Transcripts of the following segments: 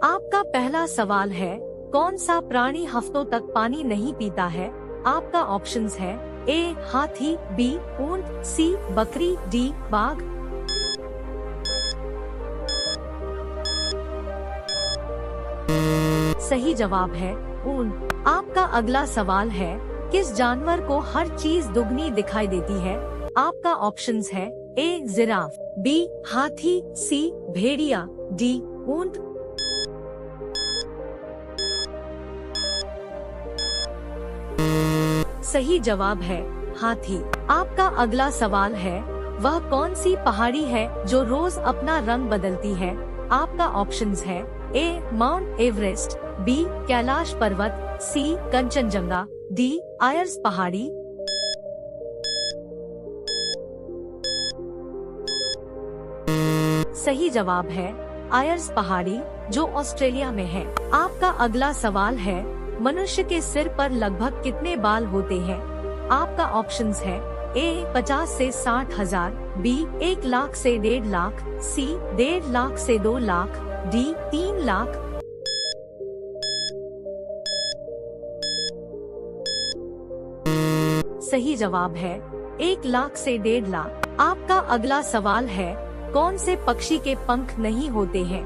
आपका पहला सवाल है, कौन सा प्राणी हफ्तों तक पानी नहीं पीता है? आपका ऑप्शंस है ए हाथी, बी ऊंट, सी बकरी, डी बाघ। सही जवाब है ऊंट। आपका अगला सवाल है, किस जानवर को हर चीज दुगनी दिखाई देती है? आपका ऑप्शंस है ए जिराफ, बी हाथी, सी भेड़िया, डी ऊंट। सही जवाब है हाथी। आपका अगला सवाल है, वह कौन सी पहाड़ी है जो रोज अपना रंग बदलती है? आपका ऑप्शंस है ए माउंट एवरेस्ट, बी कैलाश पर्वत, सी कंचनजंगा, डी आयर्स पहाड़ी। सही जवाब है आयर्स पहाड़ी, जो ऑस्ट्रेलिया में है। आपका अगला सवाल है, मनुष्य के सिर पर लगभग कितने बाल होते हैं? आपका ऑप्शंस है ए 50 से 60,000, बी 1 लाख से 1.5 लाख, सी 1.5 लाख से 2 लाख, डी 3 लाख। सही जवाब है 1 लाख से 1.5 लाख। आपका अगला सवाल है, कौन से पक्षी के पंख नहीं होते हैं?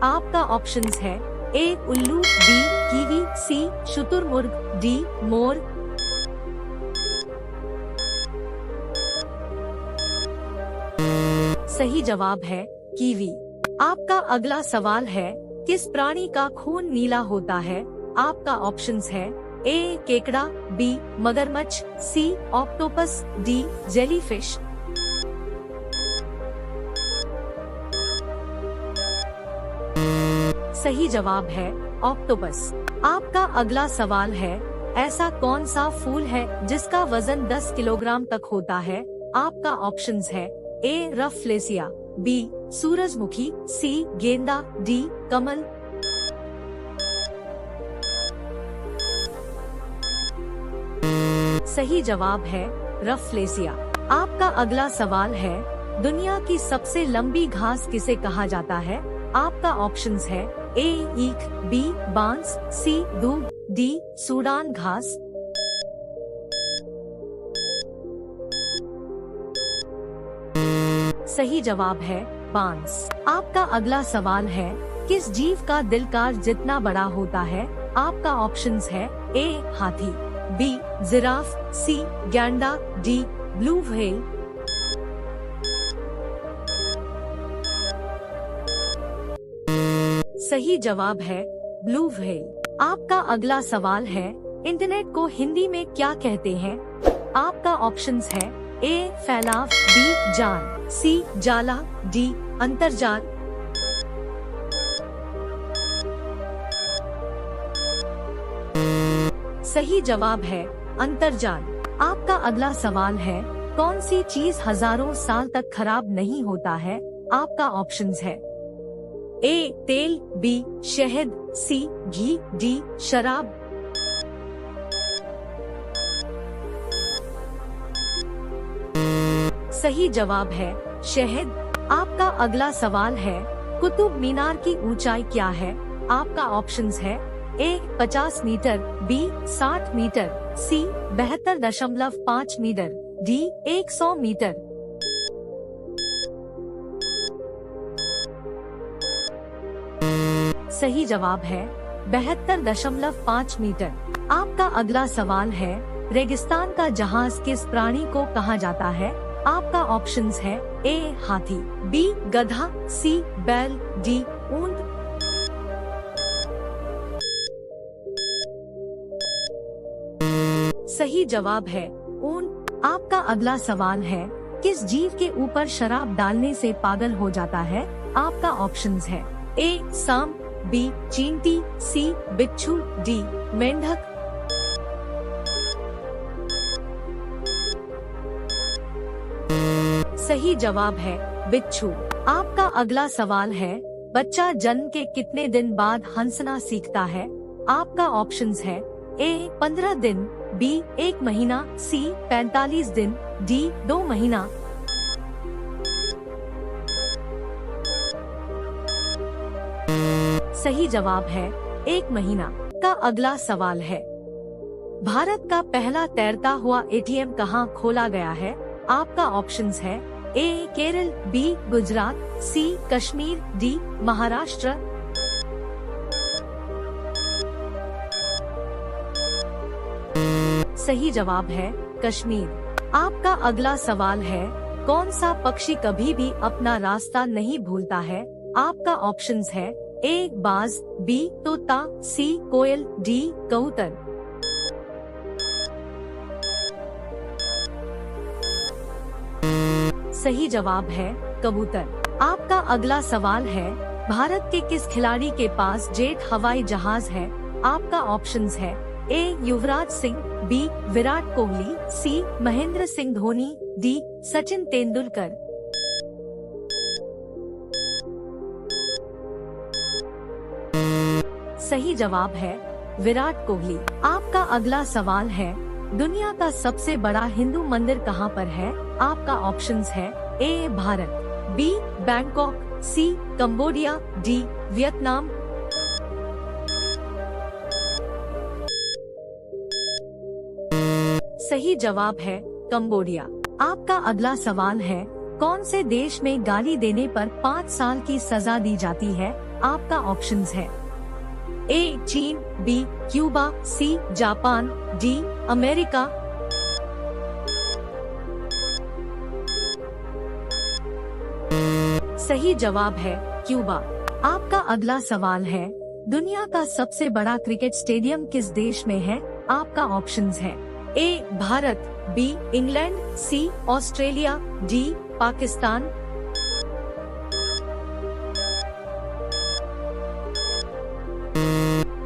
आपका ऑप्शंस है ए उल्लू, बी कीवी, सी शुतुरमुर्ग, डी मोर। सही जवाब है कीवी। आपका अगला सवाल है, किस प्राणी का खून नीला होता है? आपका ऑप्शंस है ए केकड़ा, बी मगरमच्छ, सी ऑक्टोपस, डी जेलीफिश। सही जवाब है ऑक्टोपस। आपका अगला सवाल है, ऐसा कौन सा फूल है जिसका वजन 10 किलोग्राम तक होता है? आपका ऑप्शंस है ए रफलेसिया, बी सूरजमुखी, सी गेंदा, डी कमल। सही जवाब है रफलेसिया। आपका अगला सवाल है, दुनिया की सबसे लंबी घास किसे कहा जाता है? आपका ऑप्शंस है ए ईख, बी बांस, सी दूब, डी सूडान घास। सही जवाब है बांस। आपका अगला सवाल है, किस जीव का दिल कार जितना बड़ा होता है? आपका ऑप्शंस है ए हाथी, बी जिराफ, सी गैंडा, डी ब्लू व्हेल। सही जवाब है ब्लू व्हेल। आपका अगला सवाल है, इंटरनेट को हिंदी में क्या कहते हैं? आपका ऑप्शंस है ए फैलाव, बी जाल, सी जाला, डी अंतर्जाल। सही जवाब है अंतर्जाल। आपका अगला सवाल है, कौन सी चीज हजारों साल तक खराब नहीं होता है? आपका ऑप्शंस है ए तेल, बी शहद, सी घी, डी शराब। सही जवाब है शहद। आपका अगला सवाल है, कुतुब मीनार की ऊंचाई क्या है? आपका ऑप्शंस है ए 50 मीटर, बी 60 मीटर, सी 72.5 मीटर, डी 100 मीटर। सही जवाब है 72.5 मीटर। आपका अगला सवाल है, रेगिस्तान का जहाज किस प्राणी को कहा जाता है? आपका ऑप्शंस है ए हाथी, बी गधा, सी बैल, डी ऊंट। सही जवाब है ऊंट। आपका अगला सवाल है, किस जीव के ऊपर शराब डालने से पागल हो जाता है? आपका ऑप्शंस है ए सांप, बी चींटी, सी बिच्छू, डी मेंढक। सही जवाब है बिच्छू। आपका अगला सवाल है, बच्चा जन्म के कितने दिन बाद हंसना सीखता है? आपका ऑप्शंस है ए 15 दिन, बी 1 महीना, सी 45 दिन, डी 2 महीना। सही जवाब है 1 महीना। का अगला सवाल है, भारत का पहला तैरता हुआ एटीएम कहाँ खोला गया है? आपका ऑप्शंस है ए केरल, बी गुजरात, सी कश्मीर, डी महाराष्ट्र। सही जवाब है कश्मीर। आपका अगला सवाल है, कौन सा पक्षी कभी भी अपना रास्ता नहीं भूलता है? आपका ऑप्शंस है ए बाज, बी तोता, सी कोयल, डी कबूतर। सही जवाब है कबूतर। आपका अगला सवाल है, भारत के किस खिलाड़ी के पास जेट हवाई जहाज है? आपका ऑप्शंस है ए युवराज सिंह, बी विराट कोहली, सी महेंद्र सिंह धोनी, डी सचिन तेंदुलकर। सही जवाब है विराट कोहली। आपका अगला सवाल है, दुनिया का सबसे बड़ा हिंदू मंदिर कहाँ पर है? आपका ऑप्शंस है ए भारत, बी बैंकॉक, सी कंबोडिया, डी वियतनाम। सही जवाब है कंबोडिया। आपका अगला सवाल है, कौन से देश में गाली देने पर 5 साल की सजा दी जाती है? आपका ऑप्शंस है ए चीन, B Cuba, C Japan, D America. सही जवाब है क्यूबा। आपका अगला सवाल है, दुनिया का सबसे बड़ा क्रिकेट स्टेडियम किस देश में है? आपका ऑप्शंस है ए भारत, बी इंग्लैंड, सी ऑस्ट्रेलिया, डी पाकिस्तान।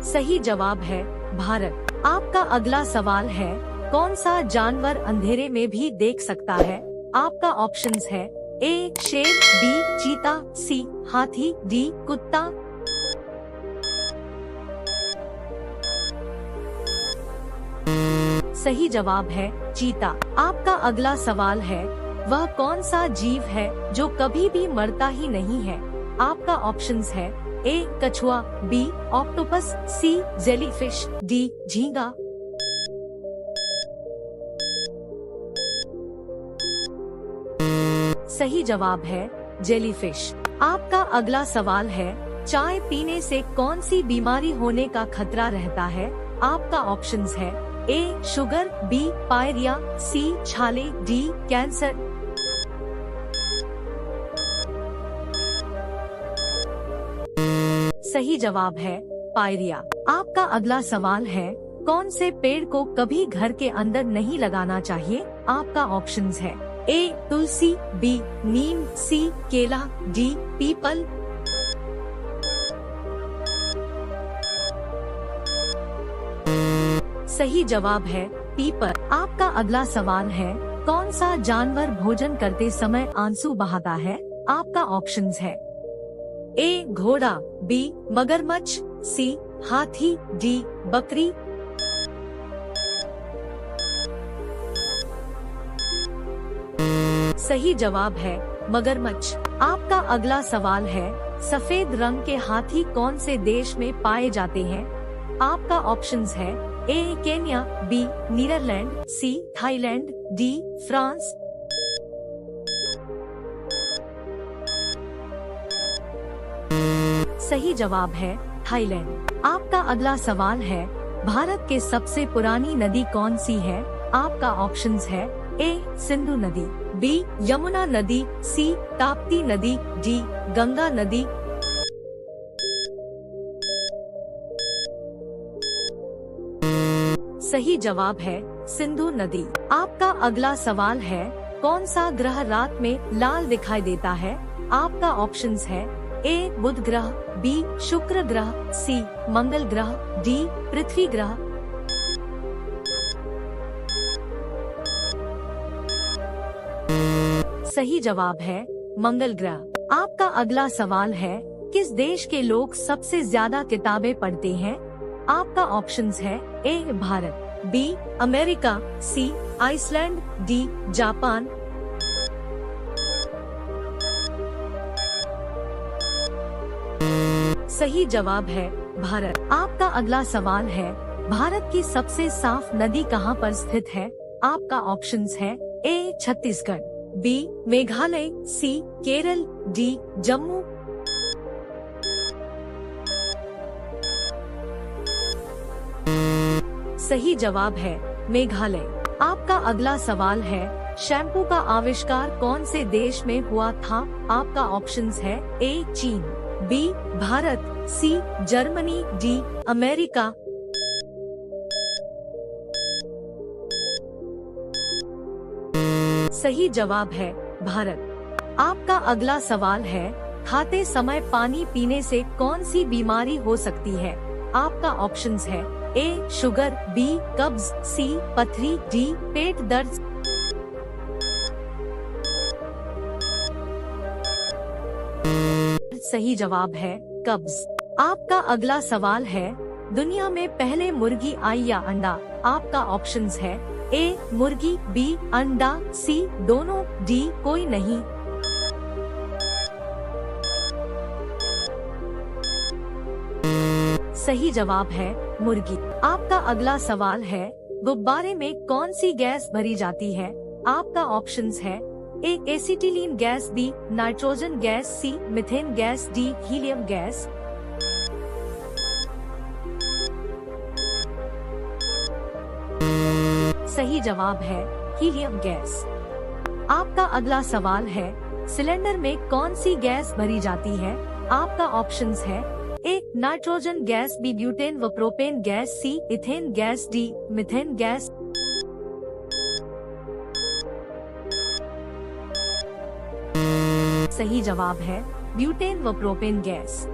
सही जवाब है भारत। आपका अगला सवाल है, कौन सा जानवर अंधेरे में भी देख सकता है? आपका ऑप्शंस है ए शेर, बी चीता, सी हाथी, डी कुत्ता। सही जवाब है चीता। आपका अगला सवाल है, वह कौन सा जीव है जो कभी भी मरता ही नहीं है? आपका ऑप्शंस है ए कछुआ, बी ऑक्टोपस, सी जेलीफिश, डी झींगा। सही जवाब है जेलीफिश। आपका अगला सवाल है, चाय पीने से कौन सी बीमारी होने का खतरा रहता है? आपका ऑप्शंस है ए शुगर, बी पायरिया, सी छाले, डी कैंसर। सही जवाब है पायरिया। आपका अगला सवाल है, कौन से पेड़ को कभी घर के अंदर नहीं लगाना चाहिए? आपका ऑप्शंस है ए तुलसी, बी नीम, सी केला, डी पीपल। सही जवाब है पीपल। आपका अगला सवाल है, कौन सा जानवर भोजन करते समय आंसू बहाता है? आपका ऑप्शंस है ए घोड़ा, बी मगरमच्छ, सी हाथी, डी बकरी। सही जवाब है मगरमच्छ। आपका अगला सवाल है, सफेद रंग के हाथी कौन से देश में पाए जाते हैं? आपका ऑप्शंस है A Kenya, B Netherland, C Thailand, D France. सही जवाब है थाईलैंड। आपका अगला सवाल है, भारत के सबसे पुरानी नदी कौन सी है? आपका ऑप्शंस है ए सिंधु नदी, बी यमुना नदी, सी ताप्ती नदी, डी गंगा नदी। सही जवाब है सिंधु नदी। आपका अगला सवाल है, कौन सा ग्रह रात में लाल दिखाई देता है? आपका ऑप्शंस है ए बुध ग्रह, बी शुक्र ग्रह, सी मंगल ग्रह, डी पृथ्वी ग्रह। सही जवाब है मंगल ग्रह। आपका अगला सवाल है, किस देश के लोग सबसे ज्यादा किताबें पढ़ते हैं? आपका ऑप्शंस है ए भारत, बी अमेरिका, सी आइसलैंड, डी जापान। सही जवाब है भारत। आपका अगला सवाल है, भारत की सबसे साफ नदी कहाँ पर स्थित है? आपका ऑप्शंस है ए छत्तीसगढ़, बी मेघालय, सी केरल, डी जम्मू। सही जवाब है मेघालय। आपका अगला सवाल है, शैम्पू का आविष्कार कौन से देश में हुआ था? आपका ऑप्शंस है ए चीन, B Bharat, C Germany, D America. सही जवाब है भारत। आपका अगला सवाल है, खाते समय पानी पीने से कौन सी बीमारी हो सकती है? आपका ऑप्शंस है ए शुगर, बी कब्ज, सी पथरी, डी पेट दर्द। सही जवाब है कब्ज। आपका अगला सवाल है, दुनिया में पहले मुर्गी आई या अंडा? आपका ऑप्शंस है ए मुर्गी, बी अंडा, सी दोनों, डी कोई नहीं। सही जवाब है मुर्गी। आपका अगला सवाल है, गुब्बारे में कौन सी गैस भरी जाती है? आपका ऑप्शंस है A acetylene gas, B nitrogen gas, C methane gas, D helium gas. सही जवाब है हीलियम गैस। आपका अगला सवाल है, सिलेंडर में कौन सी गैस भरी जाती है? आपका ऑप्शंस है A nitrogen gas, B butane व propane gas, C ethane gas, D methane gas. सही जवाब है ब्यूटेन व प्रोपेन गैस।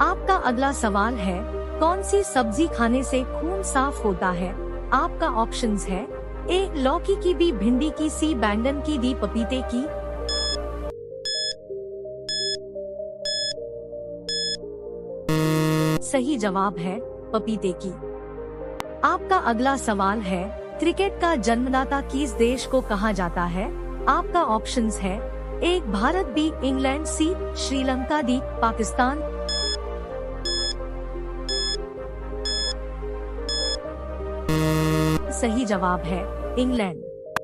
आपका अगला सवाल है, कौन सी सब्जी खाने से खून साफ होता है? आपका ऑप्शंस है ए लौकी की, बी भिंडी की, सी बैंगन की, डी पपीते की। सही जवाब है पपीते की। आपका अगला सवाल है, क्रिकेट का जन्मदाता किस देश को कहा जाता है? आपका ऑप्शंस है ए भारत, बी इंग्लैंड, सी श्रीलंका, डी पाकिस्तान। सही जवाब है इंग्लैंड।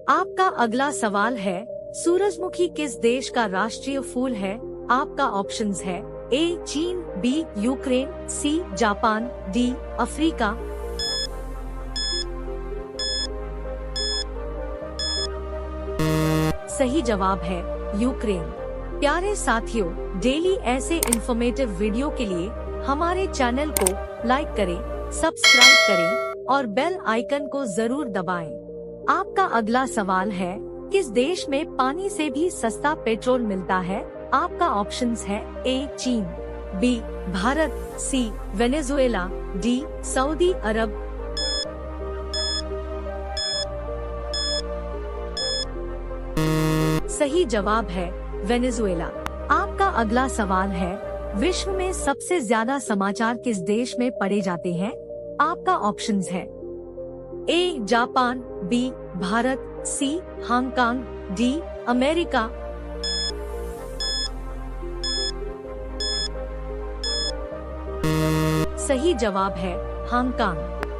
आपका अगला सवाल है, सूरजमुखी किस देश का राष्ट्रीय फूल है? आपका ऑप्शंस है ए चीन, B Ukraine, C Japan, D Africa. सही जवाब है यूक्रेन। प्यारे साथियों, डेली ऐसे इंफॉर्मेटिव वीडियो के लिए हमारे चैनल को लाइक करें, सब्सक्राइब करें और बेल आइकन को जरूर दबाएं। आपका अगला सवाल है, किस देश में पानी से भी सस्ता पेट्रोल मिलता है? आपका ऑप्शंस है ए चीन, बी भारत, सी वेनेजुएला, डी सऊदी अरब। सही जवाब है वेनेजुएला। आपका अगला सवाल है, विश्व में सबसे ज्यादा समाचार किस देश में पढ़े जाते हैं? आपका ऑप्शंस है A Japan, B Bharat, C Hong Kong, D America. सही जवाब है हांगकांग।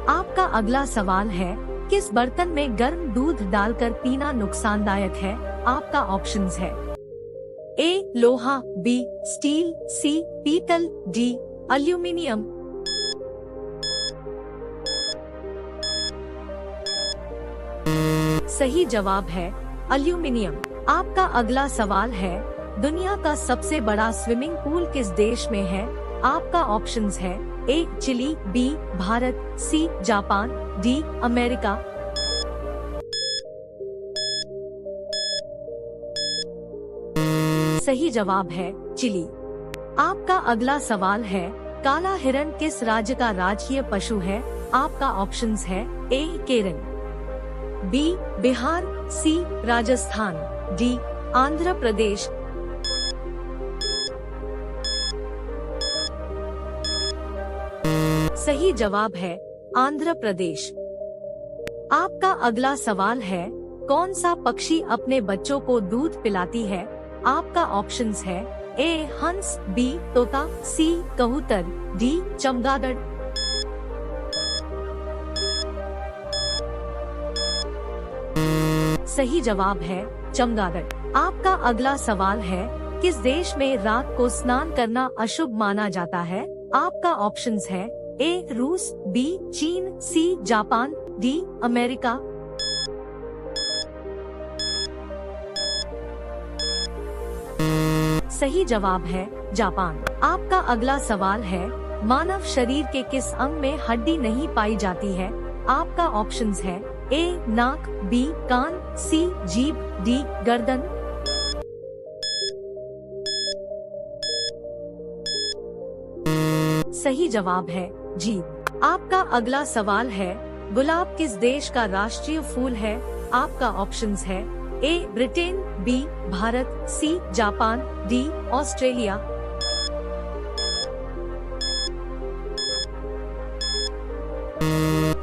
आपका अगला सवाल है, किस बर्तन में गर्म दूध डालकर पीना नुकसानदायक है? आपका ऑप्शंस है ए लोहा, बी स्टील, सी पीतल, डी एल्यूमिनियम। सही जवाब है एल्यूमिनियम। आपका अगला सवाल है, दुनिया का सबसे बड़ा स्विमिंग पूल किस देश में है? आपका ऑप्शंस है A Chile, B Bharat, C Japan, D America. सही जवाब है चिली। आपका अगला सवाल है, काला हिरण किस राज्य का राजकीय पशु है? आपका ऑप्शंस है ए केरल, बी बिहार, सी राजस्थान, डी आंध्र प्रदेश। सही जवाब है आंध्र प्रदेश। आपका अगला सवाल है, कौन सा पक्षी अपने बच्चों को दूध पिलाती है? आपका ऑप्शंस है ए हंस, बी तोता, सी कबूतर, डी चमगादड़। सही जवाब है चमगादड़। आपका अगला सवाल है, किस देश में रात को स्नान करना अशुभ माना जाता है? आपका ऑप्शंस है ए रूस, बी चीन, सी जापान, डी अमेरिका। सही जवाब है जापान। आपका अगला सवाल है, मानव शरीर के किस अंग में हड्डी नहीं पाई जाती है? आपका ऑप्शंस है ए नाक, बी कान, सी जीभ, डी गर्दन। सही जवाब है जीभ। आपका अगला सवाल है, गुलाब किस देश का राष्ट्रीय फूल है? आपका ऑप्शंस है A Britain, B Bharat, C Japan, D Australia.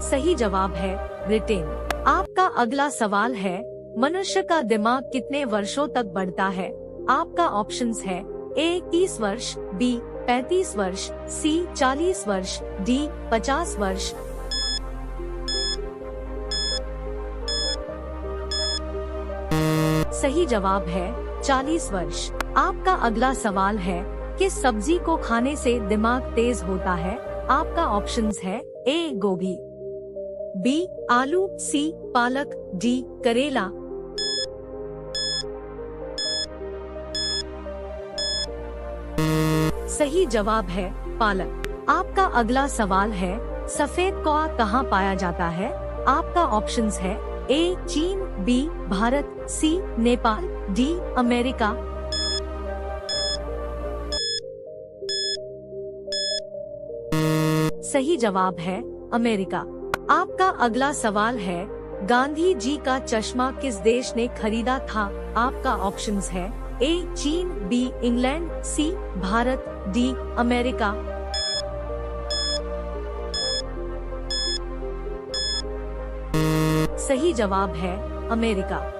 सही जवाब है ब्रिटेन। आपका अगला सवाल है, मनुष्य का दिमाग कितने वर्षों तक बढ़ता है? आपका ऑप्शंस है ए 30 वर्ष, बी 35 वर्ष, सी 40 वर्ष, डी 50 वर्ष। सही जवाब है 40 वर्ष। आपका अगला सवाल है, किस सब्जी को खाने से दिमाग तेज होता है? आपका ऑप्शंस है ए गोभी, बी आलू, सी पालक, डी करेला। सही जवाब है पालक। आपका अगला सवाल है, सफेद कौआ कहाँ पाया जाता है? आपका ऑप्शंस है ए चीन, बी भारत, सी नेपाल, डी अमेरिका। सही जवाब है अमेरिका। आपका अगला सवाल है, गांधी जी का चश्मा किस देश ने खरीदा था? आपका ऑप्शंस है ए चीन, बी इंग्लैंड, सी भारत, डी अमेरिका। सही जवाब है अमेरिका।